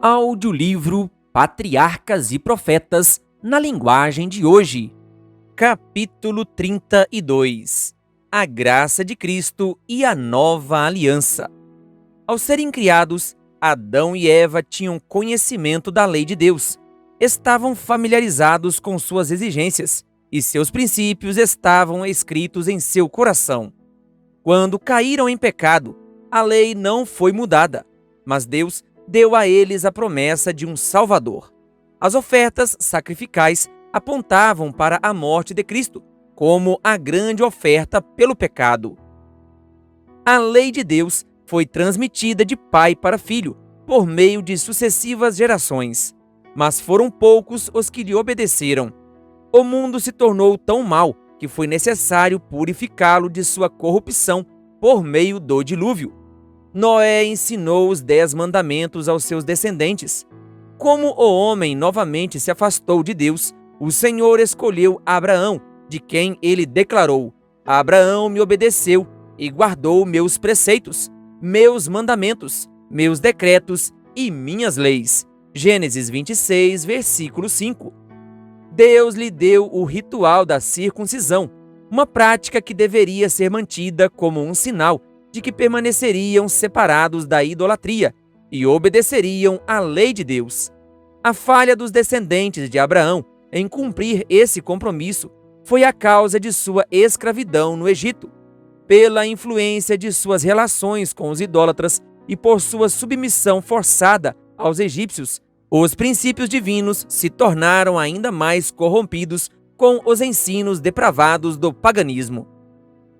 Audiolivro Patriarcas e Profetas na linguagem de hoje. Capítulo 32. A graça de Cristo e a nova aliança. Ao serem criados, Adão e Eva tinham conhecimento da lei de Deus, estavam familiarizados com suas exigências e seus princípios estavam escritos em seu coração. Quando caíram em pecado, a lei não foi mudada, mas Deus deu a eles a promessa de um Salvador. As ofertas sacrificais apontavam para a morte de Cristo, como a grande oferta pelo pecado. A lei de Deus foi transmitida de pai para filho, por meio de sucessivas gerações, mas foram poucos os que lhe obedeceram. O mundo se tornou tão mau que foi necessário purificá-lo de sua corrupção por meio do dilúvio. Noé ensinou os 10 mandamentos aos seus descendentes. Como o homem novamente se afastou de Deus, o Senhor escolheu Abraão, de quem ele declarou: Abraão me obedeceu e guardou meus preceitos, meus mandamentos, meus decretos e minhas leis. Gênesis 26, versículo 5. Deus lhe deu o ritual da circuncisão, uma prática que deveria ser mantida como um sinal de que permaneceriam separados da idolatria e obedeceriam à lei de Deus. A falha dos descendentes de Abraão em cumprir esse compromisso foi a causa de sua escravidão no Egito. Pela influência de suas relações com os idólatras e por sua submissão forçada aos egípcios, os princípios divinos se tornaram ainda mais corrompidos com os ensinos depravados do paganismo.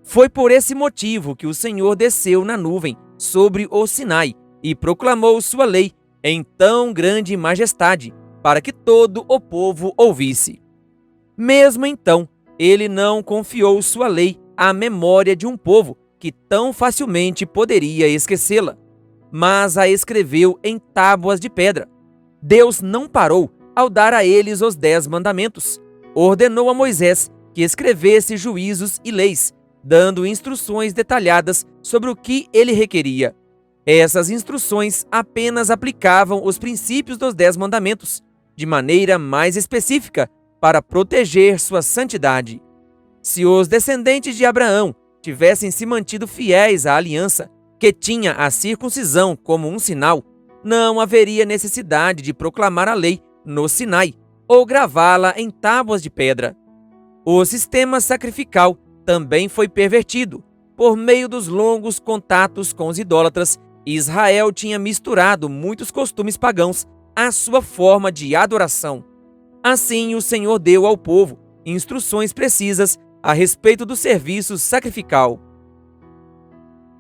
Foi por esse motivo que o Senhor desceu na nuvem sobre o Sinai e proclamou sua lei em tão grande majestade, para que todo o povo ouvisse. Mesmo então, ele não confiou sua lei à memória de um povo que tão facilmente poderia esquecê-la, mas a escreveu em tábuas de pedra. Deus não parou ao dar a eles os 10 mandamentos. Ordenou a Moisés que escrevesse juízos e leis, dando instruções detalhadas sobre o que ele requeria. Essas instruções apenas aplicavam os princípios dos 10 mandamentos, de maneira mais específica, para proteger sua santidade. Se os descendentes de Abraão tivessem se mantido fiéis à aliança, que tinha a circuncisão como um sinal, não haveria necessidade de proclamar a lei no Sinai ou gravá-la em tábuas de pedra. O sistema sacrificial também foi pervertido. Por meio dos longos contatos com os idólatras, Israel tinha misturado muitos costumes pagãos à sua forma de adoração. Assim, o Senhor deu ao povo instruções precisas a respeito do serviço sacrificial.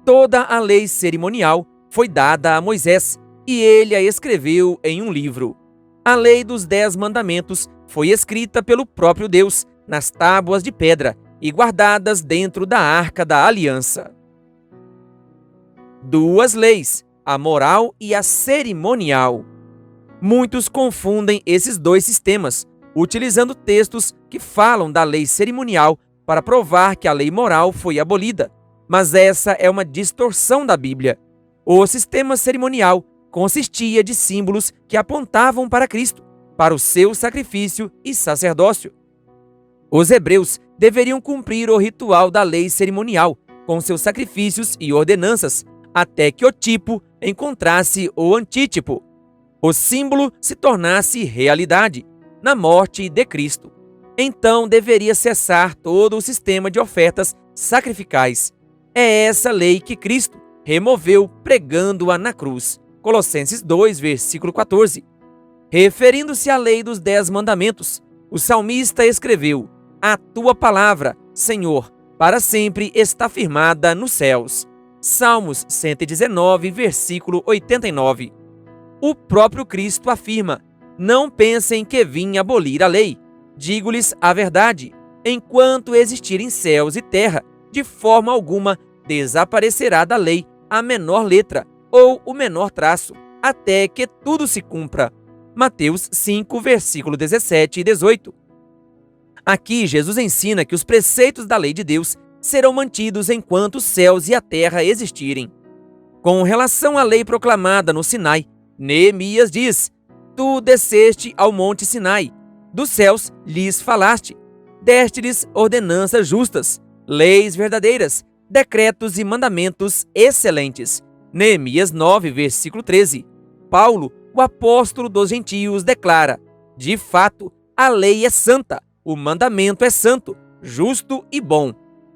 Toda a lei cerimonial foi dada a Moisés, e ele a escreveu em um livro. A lei dos 10 mandamentos foi escrita pelo próprio Deus nas tábuas de pedra e guardadas dentro da Arca da Aliança. 2 leis, a moral e a cerimonial. Muitos confundem esses 2 sistemas, utilizando textos que falam da lei cerimonial para provar que a lei moral foi abolida. Mas essa é uma distorção da Bíblia. O sistema cerimonial consistia de símbolos que apontavam para Cristo, para o seu sacrifício e sacerdócio. Os hebreus deveriam cumprir o ritual da lei cerimonial, com seus sacrifícios e ordenanças, até que o tipo encontrasse o antítipo. O símbolo se tornasse realidade, na morte de Cristo. Então deveria cessar todo o sistema de ofertas sacrificais. É essa lei que Cristo removeu pregando-a na cruz. Colossenses 2, versículo 14. Referindo-se à lei dos 10 mandamentos, o salmista escreveu: A tua palavra, Senhor, para sempre está firmada nos céus. Salmos 119, versículo 89. O próprio Cristo afirma: Não pensem que vim abolir a lei. Digo-lhes a verdade: enquanto existirem céus e terra, de forma alguma desaparecerá da lei a menor letra ou o menor traço, até que tudo se cumpra. Mateus 5, versículo 17 e 18. Aqui, Jesus ensina que os preceitos da lei de Deus serão mantidos enquanto os céus e a terra existirem. Com relação à lei proclamada no Sinai, Neemias diz: Tu desceste ao monte Sinai, dos céus lhes falaste, deste-lhes ordenanças justas, leis verdadeiras, decretos e mandamentos excelentes. Neemias 9, versículo 13. Paulo, o apóstolo dos gentios, declara: De fato, a lei é santa, o mandamento é santo, justo e bom.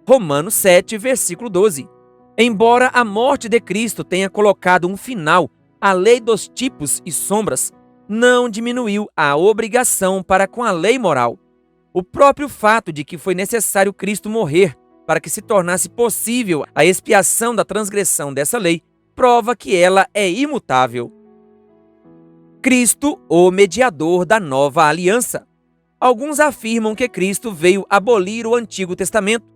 Romanos 7, versículo 12. Embora a morte de Cristo tenha colocado um final à lei dos tipos e sombras, não diminuiu a obrigação para com a lei moral. O próprio fato de que foi necessário Cristo morrer para que se tornasse possível a expiação da transgressão dessa lei, prova que ela é imutável. Cristo, o mediador da nova aliança. Alguns afirmam que Cristo veio abolir o Antigo Testamento.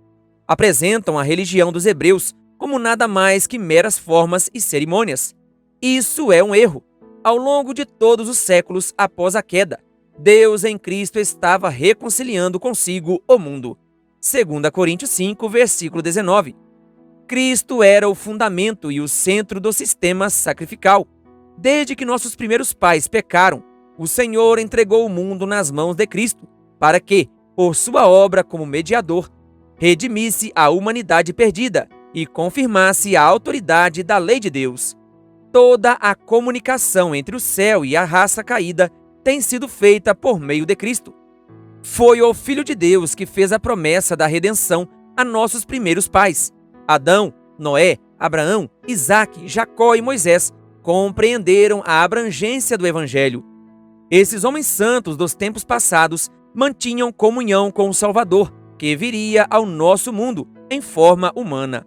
Apresentam a religião dos hebreus como nada mais que meras formas e cerimônias. Isso é um erro. Ao longo de todos os séculos após a queda, Deus em Cristo estava reconciliando consigo o mundo. 2 Coríntios 5, versículo 19. Cristo era o fundamento e o centro do sistema sacrificial. Desde que nossos primeiros pais pecaram, o Senhor entregou o mundo nas mãos de Cristo, para que, por sua obra como mediador, redimisse a humanidade perdida e confirmasse a autoridade da lei de Deus. Toda a comunicação entre o céu e a raça caída tem sido feita por meio de Cristo. Foi o Filho de Deus que fez a promessa da redenção a nossos primeiros pais. Adão, Noé, Abraão, Isaque, Jacó e Moisés compreenderam a abrangência do Evangelho. Esses homens santos dos tempos passados mantinham comunhão com o Salvador, que viria ao nosso mundo em forma humana.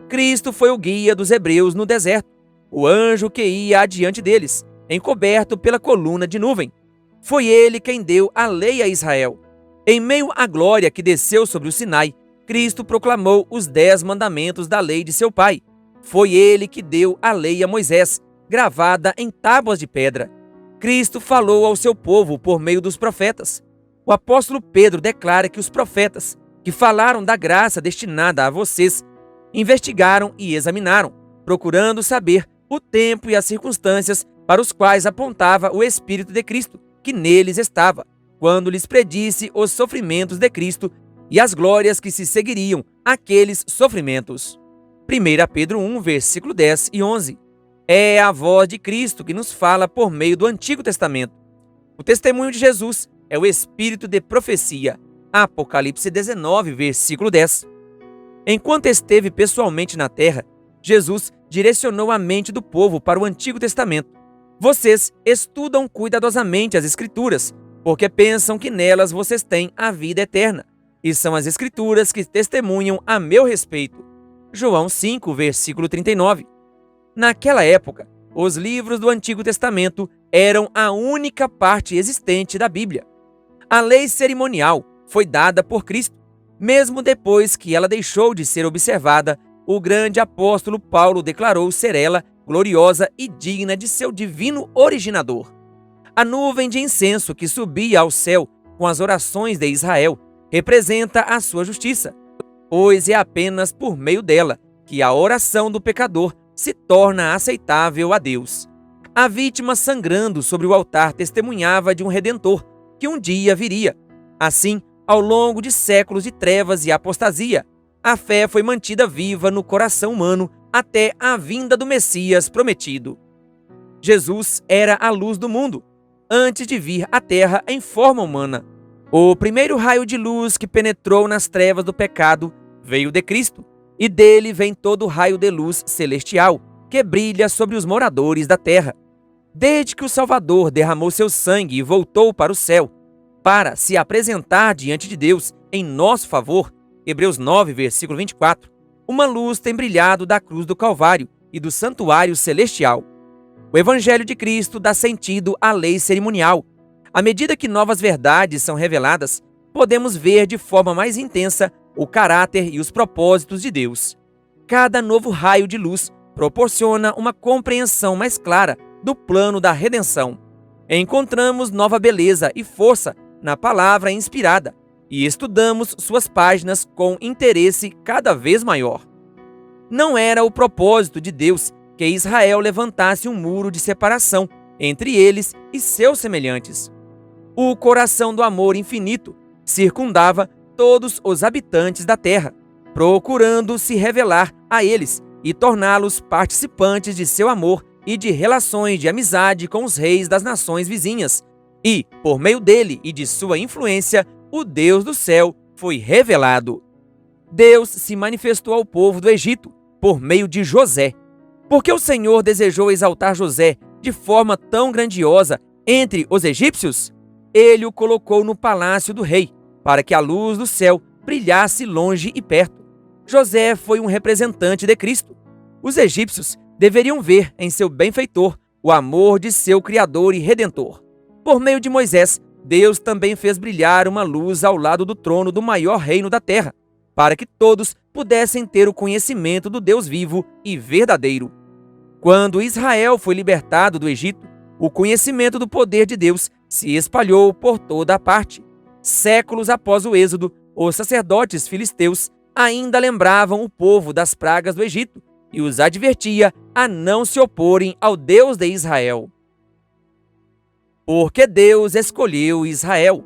Cristo foi o guia dos hebreus no deserto, o anjo que ia adiante deles, encoberto pela coluna de nuvem. Foi ele quem deu a lei a Israel. Em meio à glória que desceu sobre o Sinai, Cristo proclamou os 10 mandamentos da lei de seu Pai. Foi ele que deu a lei a Moisés, gravada em tábuas de pedra. Cristo falou ao seu povo por meio dos profetas. O apóstolo Pedro declara que os profetas, que falaram da graça destinada a vocês, investigaram e examinaram, procurando saber o tempo e as circunstâncias para os quais apontava o Espírito de Cristo, que neles estava, quando lhes predisse os sofrimentos de Cristo e as glórias que se seguiriam àqueles sofrimentos. 1 Pedro 1, versículo 10 e 11. É a voz de Cristo que nos fala por meio do Antigo Testamento. O testemunho de Jesus é o espírito de profecia. Apocalipse 19, versículo 10. Enquanto esteve pessoalmente na terra, Jesus direcionou a mente do povo para o Antigo Testamento. Vocês estudam cuidadosamente as Escrituras, porque pensam que nelas vocês têm a vida eterna, e são as Escrituras que testemunham a meu respeito. João 5, versículo 39. Naquela época, os livros do Antigo Testamento eram a única parte existente da Bíblia. A lei cerimonial foi dada por Cristo. Mesmo depois que ela deixou de ser observada, o grande apóstolo Paulo declarou ser ela gloriosa e digna de seu divino originador. A nuvem de incenso que subia ao céu com as orações de Israel representa a sua justiça, pois é apenas por meio dela que a oração do pecador se torna aceitável a Deus. A vítima sangrando sobre o altar testemunhava de um Redentor que um dia viria. Assim, ao longo de séculos de trevas e apostasia, a fé foi mantida viva no coração humano até a vinda do Messias prometido. Jesus era a luz do mundo, antes de vir à Terra em forma humana. O primeiro raio de luz que penetrou nas trevas do pecado veio de Cristo, e dele vem todo o raio de luz celestial que brilha sobre os moradores da terra. Desde que o Salvador derramou seu sangue e voltou para o céu, para se apresentar diante de Deus em nosso favor, Hebreus 9, versículo 24, uma luz tem brilhado da cruz do Calvário e do santuário celestial. O Evangelho de Cristo dá sentido à lei cerimonial. À medida que novas verdades são reveladas, podemos ver de forma mais intensa o caráter e os propósitos de Deus. Cada novo raio de luz proporciona uma compreensão mais clara do plano da redenção. Encontramos nova beleza e força na palavra inspirada e estudamos suas páginas com interesse cada vez maior. Não era o propósito de Deus que Israel levantasse um muro de separação entre eles e seus semelhantes. O coração do amor infinito circundava todos os habitantes da terra, procurando se revelar a eles e torná-los participantes de seu amor e de relações de amizade com os reis das nações vizinhas. E, por meio dele e de sua influência, o Deus do céu foi revelado. Deus se manifestou ao povo do Egito por meio de José. Porque o Senhor desejou exaltar José de forma tão grandiosa entre os egípcios, ele o colocou no palácio do rei, para que a luz do céu brilhasse longe e perto. José foi um representante de Cristo. Os egípcios deveriam ver em seu benfeitor o amor de seu Criador e Redentor. Por meio de Moisés, Deus também fez brilhar uma luz ao lado do trono do maior reino da terra, para que todos pudessem ter o conhecimento do Deus vivo e verdadeiro. Quando Israel foi libertado do Egito, o conhecimento do poder de Deus se espalhou por toda a parte. Séculos após o êxodo, os sacerdotes filisteus ainda lembravam o povo das pragas do Egito e os advertia a não se oporem ao Deus de Israel. Porque Deus escolheu Israel.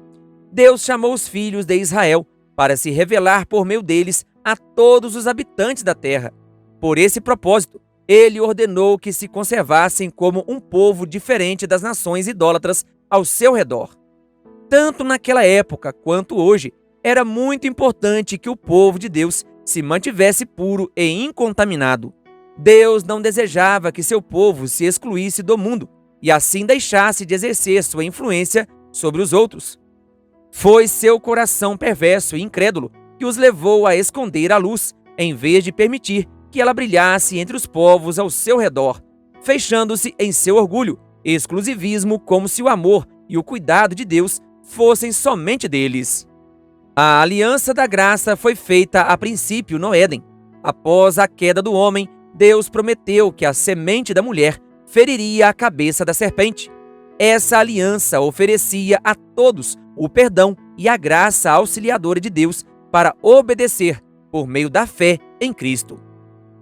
Deus chamou os filhos de Israel para se revelar por meio deles a todos os habitantes da terra. Por esse propósito, ele ordenou que se conservassem como um povo diferente das nações idólatras ao seu redor. Tanto naquela época quanto hoje, era muito importante que o povo de Deus se mantivesse puro e incontaminado. Deus não desejava que seu povo se excluísse do mundo e assim deixasse de exercer sua influência sobre os outros. Foi seu coração perverso e incrédulo que os levou a esconder a luz, em vez de permitir que ela brilhasse entre os povos ao seu redor, fechando-se em seu orgulho e exclusivismo, como se o amor e o cuidado de Deus fossem somente deles. A aliança da graça foi feita a princípio no Éden. Após a queda do homem, Deus prometeu que a semente da mulher feriria a cabeça da serpente. Essa aliança oferecia a todos o perdão e a graça auxiliadora de Deus para obedecer por meio da fé em Cristo.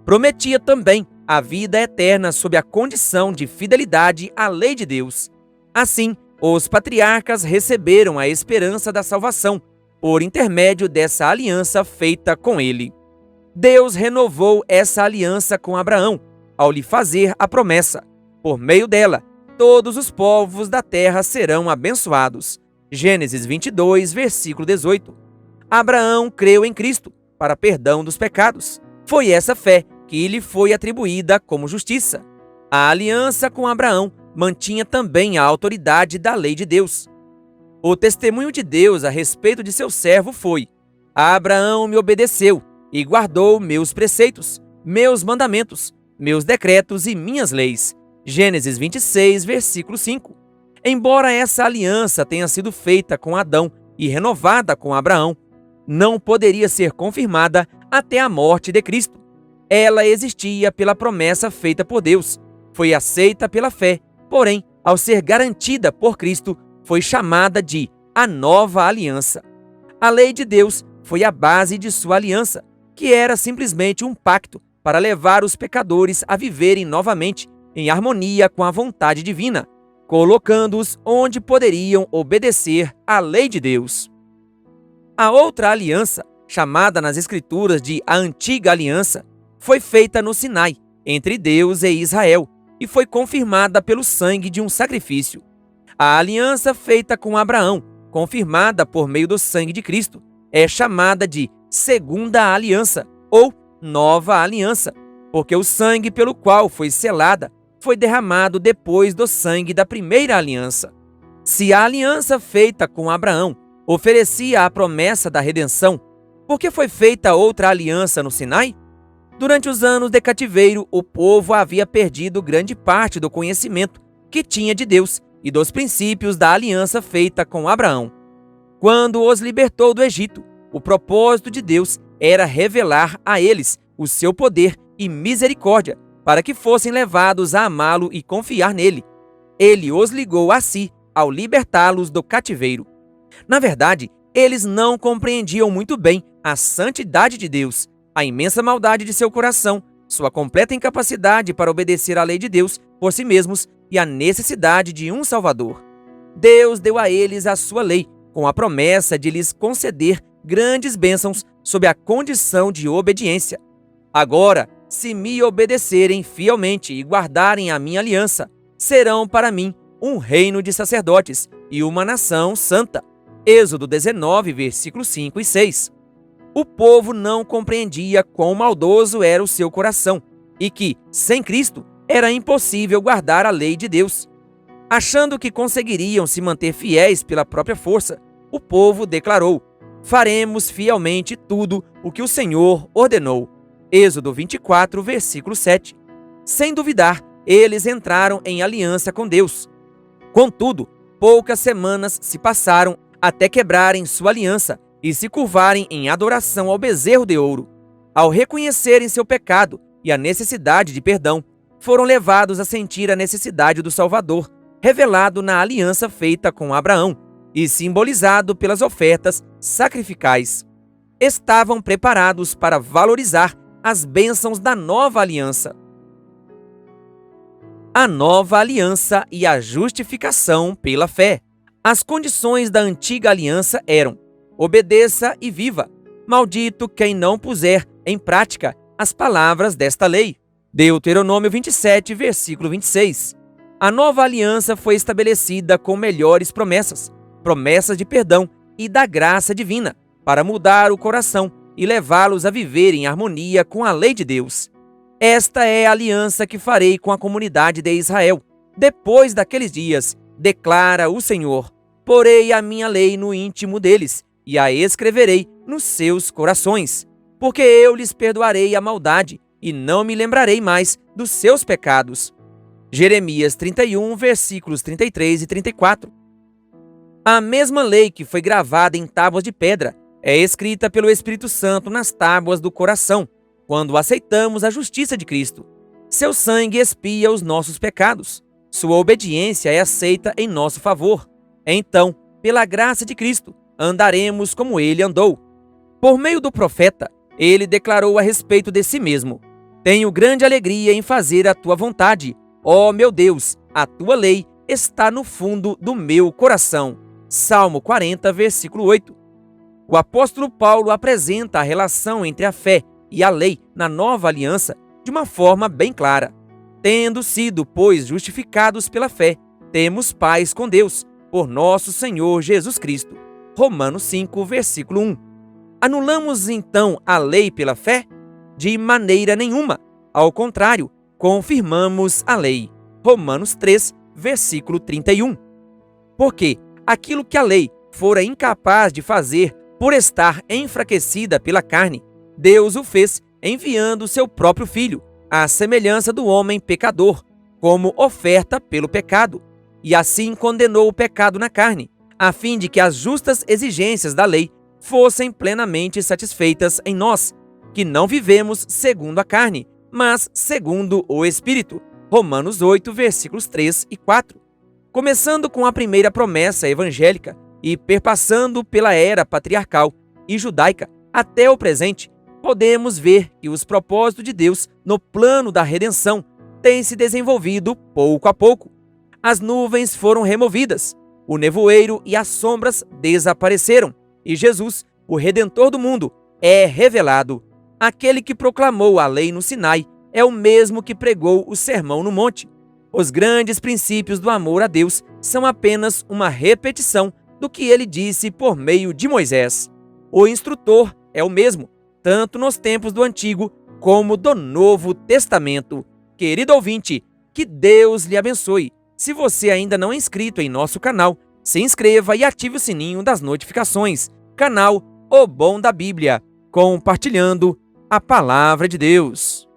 Prometia também a vida eterna sob a condição de fidelidade à lei de Deus. Assim, os patriarcas receberam a esperança da salvação por intermédio dessa aliança feita com ele. Deus renovou essa aliança com Abraão ao lhe fazer a promessa: por meio dela, todos os povos da terra serão abençoados. Gênesis 22, versículo 18. Abraão creu em Cristo para perdão dos pecados. Foi essa fé que lhe foi atribuída como justiça. A aliança com Abraão mantinha também a autoridade da lei de Deus. O testemunho de Deus a respeito de seu servo foi: Abraão me obedeceu e guardou meus preceitos, meus mandamentos, meus decretos e minhas leis. Gênesis 26, versículo 5. Embora essa aliança tenha sido feita com Adão e renovada com Abraão, não poderia ser confirmada até a morte de Cristo. Ela existia pela promessa feita por Deus, foi aceita pela fé, porém, ao ser garantida por Cristo, foi chamada de a nova aliança. A lei de Deus foi a base de sua aliança, que era simplesmente um pacto para levar os pecadores a viverem novamente em harmonia com a vontade divina, colocando-os onde poderiam obedecer à lei de Deus. A outra aliança, chamada nas Escrituras de a Antiga Aliança, foi feita no Sinai, entre Deus e Israel, e foi confirmada pelo sangue de um sacrifício. A aliança feita com Abraão, confirmada por meio do sangue de Cristo, é chamada de Segunda Aliança ou Nova Aliança, porque o sangue pelo qual foi selada foi derramado depois do sangue da primeira aliança. Se a aliança feita com Abraão oferecia a promessa da redenção, por que foi feita outra aliança no Sinai? Durante os anos de cativeiro, o povo havia perdido grande parte do conhecimento que tinha de Deus e dos princípios da aliança feita com Abraão. Quando os libertou do Egito, o propósito de Deus era revelar a eles o seu poder e misericórdia, para que fossem levados a amá-lo e confiar nele. Ele os ligou a si ao libertá-los do cativeiro. Na verdade, eles não compreendiam muito bem a santidade de Deus, a imensa maldade de seu coração, sua completa incapacidade para obedecer à lei de Deus por si mesmos e a necessidade de um Salvador. Deus deu a eles a sua lei, com a promessa de lhes conceder grandes bênçãos sob a condição de obediência. Agora, se me obedecerem fielmente e guardarem a minha aliança, serão para mim um reino de sacerdotes e uma nação santa. Êxodo 19, versículos 5 e 6. O povo não compreendia quão maldoso era o seu coração e que, sem Cristo, era impossível guardar a lei de Deus. Achando que conseguiriam se manter fiéis pela própria força, o povo declarou: faremos fielmente tudo o que o Senhor ordenou. Êxodo 24, versículo 7. Sem duvidar, eles entraram em aliança com Deus. Contudo, poucas semanas se passaram até quebrarem sua aliança e se curvarem em adoração ao bezerro de ouro. Ao reconhecerem seu pecado e a necessidade de perdão, foram levados a sentir a necessidade do Salvador, revelado na aliança feita com Abraão e simbolizado pelas ofertas sacrificais. Estavam preparados para valorizar as bênçãos da nova aliança. A nova aliança e a justificação pela fé. As condições da antiga aliança eram: obedeça e viva. Maldito quem não puser em prática as palavras desta lei. Deuteronômio 27, versículo 26. A nova aliança foi estabelecida com melhores promessas, promessas de perdão e da graça divina, para mudar o coração e levá-los a viver em harmonia com a lei de Deus. Esta é a aliança que farei com a comunidade de Israel. Depois daqueles dias, declara o Senhor, porei a minha lei no íntimo deles e a escreverei nos seus corações, porque eu lhes perdoarei a maldade e não me lembrarei mais dos seus pecados. Jeremias 31, versículos 33 e 34. A mesma lei que foi gravada em tábuas de pedra é escrita pelo Espírito Santo nas tábuas do coração, quando aceitamos a justiça de Cristo. Seu sangue expia os nossos pecados. Sua obediência é aceita em nosso favor. Então, pela graça de Cristo, andaremos como ele andou. Por meio do profeta, ele declarou a respeito de si mesmo: tenho grande alegria em fazer a tua vontade. Ó meu Deus, a tua lei está no fundo do meu coração. Salmo 40, versículo 8. O apóstolo Paulo apresenta a relação entre a fé e a lei na nova aliança de uma forma bem clara. Tendo sido, pois, justificados pela fé, temos paz com Deus, por nosso Senhor Jesus Cristo. Romanos 5, versículo 1. Anulamos então a lei pela fé? De maneira nenhuma. Ao contrário, confirmamos a lei. Romanos 3, versículo 31. Porque aquilo que a lei fora incapaz de fazer por estar enfraquecida pela carne, Deus o fez enviando seu próprio Filho, à semelhança do homem pecador, como oferta pelo pecado, e assim condenou o pecado na carne, a fim de que as justas exigências da lei fossem plenamente satisfeitas em nós, que não vivemos segundo a carne, mas segundo o Espírito. Romanos 8, versículos 3 e 4. Começando com a primeira promessa evangélica e perpassando pela era patriarcal e judaica até o presente, podemos ver que os propósitos de Deus no plano da redenção têm se desenvolvido pouco a pouco. As nuvens foram removidas, o nevoeiro e as sombras desapareceram, e Jesus, o Redentor do mundo, é revelado. Aquele que proclamou a lei no Sinai é o mesmo que pregou o Sermão no Monte. Os grandes princípios do amor a Deus são apenas uma repetição do que ele disse por meio de Moisés. O instrutor é o mesmo, tanto nos tempos do Antigo como do Novo Testamento. Querido ouvinte, que Deus lhe abençoe. Se você ainda não é inscrito em nosso canal, se inscreva e ative o sininho das notificações. Canal O Bom da Bíblia, compartilhando a Palavra de Deus.